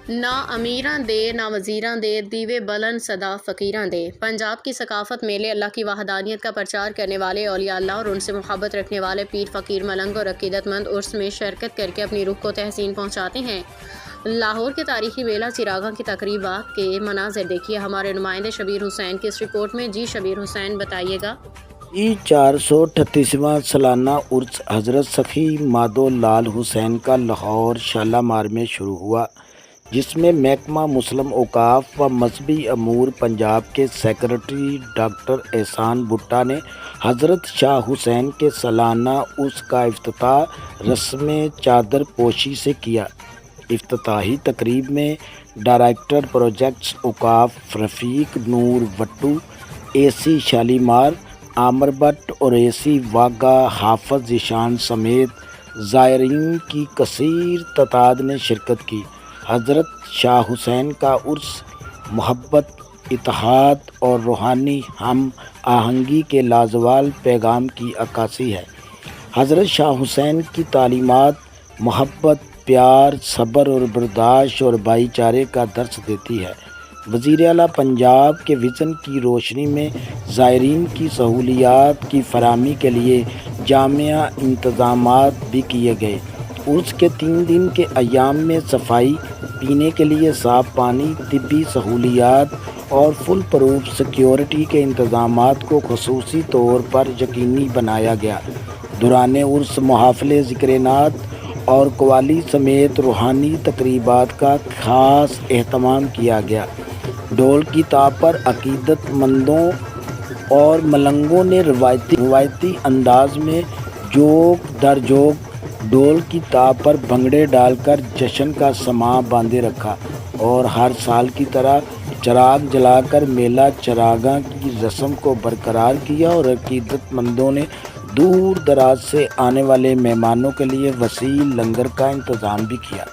نہ امیراں دے نہ وزیراں دے دیوے بلند صدا فقیراں دے۔ پنجاب کی ثقافت میلے اللہ کی وحدانیت کا پرچار کرنے والے اولیاء اللہ اور ان سے محبت رکھنے والے پیر فقیر ملنگ اور عقیدت مند عرس میں شرکت کر کے اپنی روح کو تحسین پہنچاتے ہیں۔ لاہور کے تاریخی میلہ چراغاں کی تقریبات کے مناظر دیکھیے ہمارے نمائندے شبیر حسین کی اس رپورٹ میں۔ جی شبیر حسین بتائیے گا۔ 438واں سالانہ عرس حضرت سخی مادو لال حسین کا لاہور شالامار میں شروع ہوا، جس میں محکمہ مسلم اوقاف و مذہبی امور پنجاب کے سیکرٹری ڈاکٹر احسان بھٹا نے حضرت شاہ حسین کے سالانہ عرس کا افتتاح رسم چادر پوشی سے کیا۔ افتتاحی تقریب میں ڈائریکٹر پروجیکٹس اوقاف رفیق نور وٹو، اے سی شالیمار عامر بٹ اور اے سی واگا حافظ ذیشان سمیت زائرین کی کثیر تعداد نے شرکت کی۔ حضرت شاہ حسین کا عرس محبت، اتحاد اور روحانی ہم آہنگی کے لازوال پیغام کی عکاسی ہے۔ حضرت شاہ حسین کی تعلیمات محبت، پیار، صبر اور برداشت اور بھائی چارے کا درس دیتی ہے۔ وزیر اعلیٰ پنجاب کے وژن کی روشنی میں زائرین کی سہولیات کی فراہمی کے لیے جامع انتظامات بھی کیے گئے۔ عرس کے 3 دن کے ایام میں صفائی، پینے کے لیے صاف پانی، طبی سہولیات اور فل پروف سیکیورٹی کے انتظامات کو خصوصی طور پر یقینی بنایا گیا۔ دوران عرس محافل ذکر نعت اور قوالی سمیت روحانی تقریبات کا خاص اہتمام کیا گیا۔ ڈھول کی تاب پر عقیدت مندوں اور ملنگوں نے روایتی انداز میں جوگ در جوگ ڈھول کی تاب پر بھنگڑے ڈال کر جشن کا سماں باندھے رکھا اور ہر سال کی طرح چراغ جلا کر میلہ چراغاں کی رسم کو برقرار کیا اور عقیدت مندوں نے دور دراز سے آنے والے مہمانوں کے لیے وسیع لنگر کا انتظام بھی کیا۔